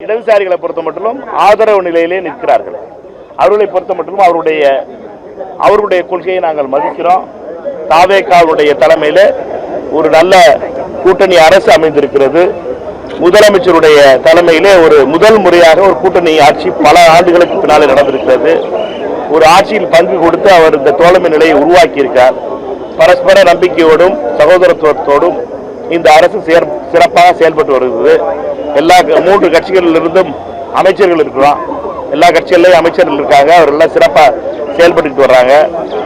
இடதுசாரிகளை பொறுத்த மட்டும் ஆதரவு நிலையிலே நிற்கிறார்கள். அவர்களை பொறுத்த மட்டும் அவருடைய கொள்கையை நாங்கள் மதிக்கிறோம். தாவேகாவுடைய தலைமையில் ஒரு நல்ல கூட்டணி அரசு அமைந்திருக்கிறது. முதலமைச்சருடைய தலைமையிலே ஒரு முதல் முறையாக ஒரு கூட்டணி ஆட்சி பல ஆண்டுகளுக்கு பின்னாலே நடந்திருக்கிறது. ஒரு ஆட்சியில் பங்கு கொடுத்து அவர் இந்த தோழமை நிலையை உருவாக்கியிருக்கார். பரஸ்பர நம்பிக்கையோடும் சகோதரத்துவத்தோடும் இந்த அரசு சிறப்பாக செயல்பட்டு வருகிறது. எல்லா 3 கட்சிகளிலிருந்தும் அமைச்சர்கள் இருக்கிறோம். எல்லா கட்சிகளிலும் அமைச்சர்கள் இருக்காங்க. அவர் எல்லாம் சிறப்பாக செயல்பட்டு வர்றாங்க.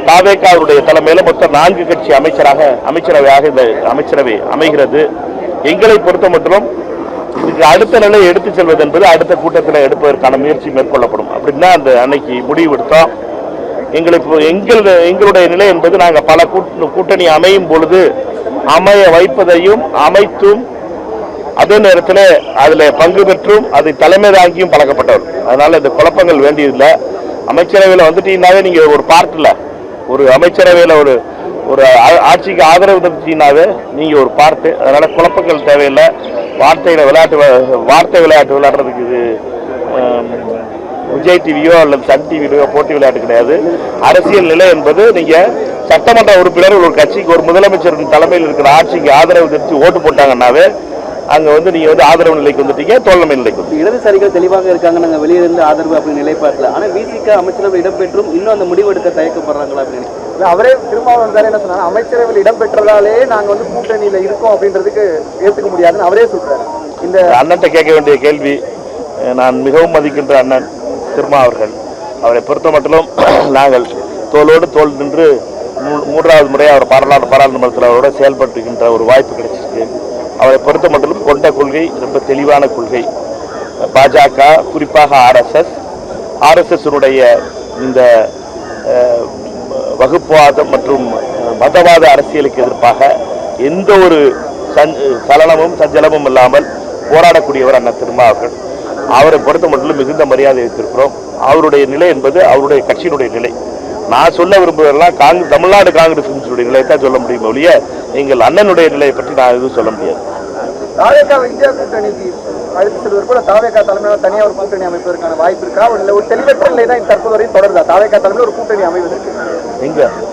தாவேகாவுடைய தலைமையில் மொத்தம் 4 கட்சி அமைச்சரவையாக இந்த அமைச்சரவை அமைகிறது. எங்களை பொறுத்த மட்டும் இதுக்கு அடுத்த நிலையை எடுத்து செல்வது என்பது அடுத்த கூட்டத்தில் எடுப்பதற்கான முயற்சி மேற்கொள்ளப்படும். அப்படின்னா அந்த அன்னைக்கு முடிவு எடுத்தோம். எங்களுடைய நிலை என்பது நாங்கள் பல கூட்டணி அமையும் பொழுது அமைய வைப்பதையும் அமைத்தும் அதே நேரத்தில் அதில் பங்கு பெற்றும் அதை தலைமை தாங்கியும் பழக்கப்பட்டவர். அதனால இந்த குழப்பங்கள் வேண்டியதில்லை. அமைச்சரவையில் வந்துட்டீங்கன்னாவே நீங்கள் ஒரு பார்ட்டில் ஒரு அமைச்சரவையில் ஒரு ஆட்சிக்கு ஆதரவு தந்துட்டீங்கன்னாவே நீங்கள் ஒரு பார்ட்டு. அதனால குழப்பங்கள் தேவையில்லை. வார்த்தை விளையாட்டு விளையாடுறதுக்கு இது விஜய் டிவியோ அல்லது சன் டிவியோ போட்டி விளையாட்டு கிடையாது. அரசியல் நிலை என்பது நீங்கள் சட்டமன்ற உறுப்பினர் ஒரு கட்சிக்கு ஒரு முதலமைச்சரின் தலைமையில் இருக்கிற ஆட்சிக்கு ஆதரவு தெரிவித்து ஓட்டு போட்டாங்கன்னாவே அங்கே நீங்கள் ஆதரவு நிலைக்கு வந்துட்டீங்க, தோழமை நிலைக்கு வந்து. இடதுசாரிகள் தெளிவாக இருக்காங்க, நாங்கள் வெளியிலிருந்து ஆதரவு அப்படின்னு நிலைப்பாட்டில். ஆனால் விசிக அமைச்சரவை இடம்பெற்றும் இன்னும் அந்த முடிவு எடுக்க தயக்கப்படுறாங்களா அப்படின்னு அவரே திருமாவளவன் வந்தாரு என்ன சொன்னாங்க, அமைச்சரவையில் இடம்பெற்றதாலே நாங்கள் கூட்டணியில் இருக்கோம் அப்படின்றதுக்கு ஏற்றுக்க முடியாதுன்னு அவரே சொல்றாரு. இந்த அண்ணன்ட்ட கேட்க வேண்டிய கேள்வி, நான் மிகவும் மதிக்கின்ற அண்ணன் திருமா அவர்கள். அவரை பொறுத்த மட்டும் நாங்கள் தோளோடு தோல் நின்று 3வது முறை அவர் பாராளுமன்றத்தில் அவரோட செயல்பட்டுகின்ற ஒரு வாய்ப்பு கிடைச்சிருக்கு. அவரை பொறுத்த மட்டும் கொண்ட கொள்கை ரொம்ப தெளிவான கொள்கை. பாஜக குறிப்பாக ஆர்எஸ்எஸ்னுடைய இந்த வகுப்புவாதம் மற்றும் மதவாத அரசியலுக்கு எதிர்ப்பாக எந்த ஒரு சஞ்சலமும் இல்லாமல் போராடக்கூடியவர் அண்ணன் திருமா அவர்கள். அவரை பொறுத்த மட்டும் மிகுந்த மரியாதை வைத்திருக்கிறோம். அவருடைய நிலை என்பது அவருடைய கட்சியினுடைய நிலை. நான் சொல்ல விரும்புவதெல்லாம் தமிழ்நாடு காங்கிரஸ் கட்சியினுடைய நிலையை தான் சொல்ல முடியும் ஒழிய எங்கள் அண்ணனுடைய நிலையை பற்றி நான் எதுவும் சொல்ல முடியாது. தாவேகாவை இந்தியா கூட்டணிக்கு அழைத்து செல்வது கூட தாவேகா தலைமையில் தனியாக ஒரு கூட்டணி அமைப்பதற்கான வாய்ப்பு இருக்கா? ஒரு தெளிவற்ற நிலை தான் தற்போது வரையும் தொடருதா? தாவேகா தலைமையில் ஒரு கூட்டணி அமைவதற்கு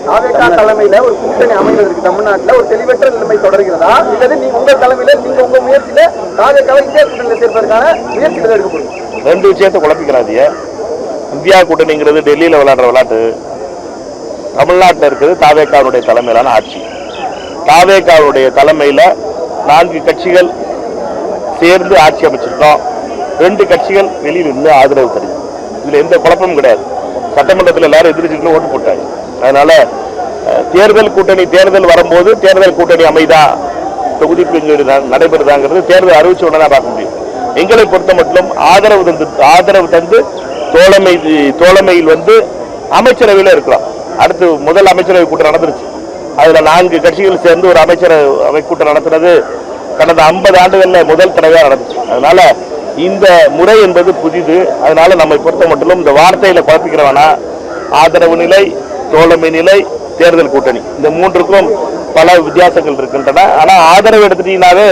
தாவேகா தலைமையில ஒரு கூட்டணி அமைவதற்கு தமிழ்நாட்டில் ஒரு தெளிவற்ற நிலைமை தொடர்கிறதா? இல்லது நீங்க உங்க தலைமையில உங்க முயற்சியில தாவேகாவை இந்தியா கூட்டணியில் சேர்ப்பதற்கான முயற்சிகள் எடுக்கப்படும்? 2 விஷயத்தை குழப்பிக்கிறாதீங்க. இந்தியா கூட்டணிங்கிறது டெல்லியில் விளையாடுற விளையாட்டு. தமிழ்நாட்டில் இருக்கிறது தாவேகாவுடைய தலைமையிலான ஆட்சி. தாவேகாவுடைய தலைமையில் 4 கட்சிகள் சேர்ந்து ஆட்சி அமைச்சிருக்கோம். 2 கட்சிகள் வெளியில் இருந்து ஆதரவு தருது. இதுல எந்த குழப்பமும் கிடையாது. சட்டமன்றத்தில் எல்லாரும் எதிர்த்து ஓட்டு போட்டாங்க. அதனால தேர்தல் வரும்போது தேர்தல் கூட்டணி அமைதா தொகுதி நடைபெறுதாங்கிறது தேர்தல் அறிவிச்ச உடனே பார்க்க முடியும். எங்களை பொறுத்த மட்டும் ஆதரவு தந்து தோழமையில் அமைச்சரவையில் இருக்கிறோம். அடுத்து முதல் அமைச்சரவை கூட்டம் நடந்துருச்சு. அதுல 4 கட்சிகள் சேர்ந்து ஒரு அமைச்சரவை கூட்டம் நடத்துறது கடந்த 50 ஆண்டுகளில் முதல் தடவையாக நடந்துச்சு. அதனால இந்த முறை என்பது புதிது. அதனால நம்மை பொறுத்த மட்டும் இந்த வார்த்தையில குழப்பிக்கிறவனா ஆதரவு நிலை, தோழமை நிலை, தேர்தல் கூட்டணி இந்த 3க்கும் பல வித்தியாசங்கள் இருக்கின்றன. ஆனா ஆதரவு எடுத்துட்டீங்கன்னாவே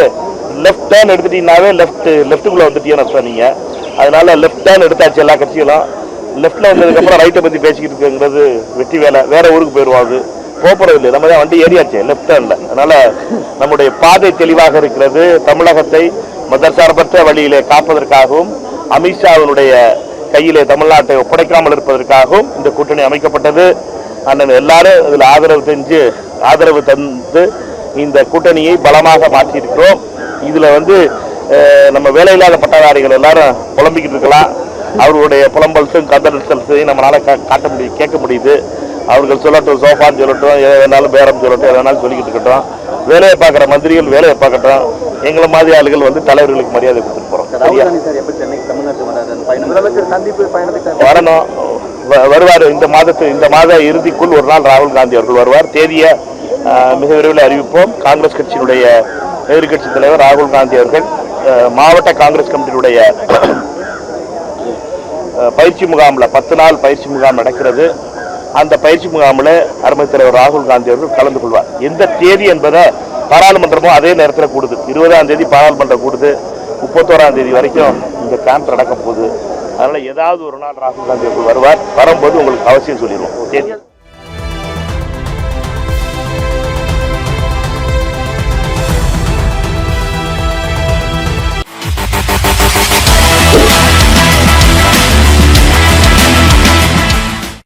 லெஃப்ட் டேர்ன் எடுத்துட்டீங்கன்னாவே லெஃப்ட்டுக்குள்ள வந்துட்டீங்கன்னு அர்த்தம் நீங்க. அதனால லெஃப்ட் டேர்ன் எடுத்தாச்சு எல்லா கட்சிகளும். லெஃப்ட்ல வந்ததுக்கு அப்புறம் ரைட்டை பத்தி பேசிக்கிட்டு இருக்குங்கிறது வெற்றி வேலை. வேற ஊருக்கு போயிடுவாங்க, போறதில்லை. நம்ம தான் வண்டி ஏறியாச்சு லெஃப்ட் டேர்ன்ல. அதனால நம்முடைய பாதை தெளிவாக இருக்கிறது. தமிழகத்தை மதசார்பற்ற வழியிலே காப்பதற்காகவும் அமித்ஷாவினுடைய கையிலே தமிழ்நாட்டை ஒப்படைக்காமல் இருப்பதற்காகவும் இந்த கூட்டணி அமைக்கப்பட்டது. அண்ணன் எல்லாரும் இதில் ஆதரவு தந்து இந்த கூட்டணியை பலமாக மாற்றியிருக்கிறோம். இதுல நம்ம வேலையில்லாத பட்டதாரிகள் எல்லாரும் புலம்பிக்கிட்டு இருக்கலாம். அவர்களுடைய புலம்பல்ஸும் கதறல்ஸையும் நம்மளால கேட்க முடியுது. அவர்கள் சொல்லட்டும், சோஃபான்னு சொல்லட்டும், எதை வேணாலும் பேரம் சொல்லட்டும், எதை வேணாலும் சொல்லிக்கிட்டு இருக்கட்டும். வேலையை பார்க்குற மந்திரிகள் வேலையை பார்க்கட்டும். எங்களை மாதிரி ஆளுகள் தலைவர்களுக்கு மரியாதை கொடுத்துட்டு போறோம். வரணும், வருவார். இந்த மாத இறுதிக்குள் ஒரு நாள் ராகுல் காந்தி அவர்கள் வருவார். தேதியை மிக விரைவில் அறிவிப்போம். காங்கிரஸ் கட்சியினுடைய எதிர்கட்சி தலைவர் ராகுல் காந்தி அவர்கள் மாவட்ட காங்கிரஸ் கமிட்டியினுடைய பயிற்சி முகாமில் 10 நாள் பயிற்சி முகாம் நடக்கிறது. அந்த பயிற்சி முகாமில் அருமை தலைவர் ராகுல் காந்தி அவர்கள் கலந்து கொள்வார். எந்த தேதி என்பதை பாராளுமன்றமும் அதே நேரத்தில் கூடுது. 20ஆம் தேதி பாராளுமன்றம் கூடுது. 31ஆம் தேதி வரைக்கும் இந்த கேம்ப் நடக்க போகுது. அதனால ஏதாவது ஒரு நாள் ராகுல் காந்தி வருவார். வரும்போது உங்களுக்கு அவசியம் சொல்லிடுவோம்.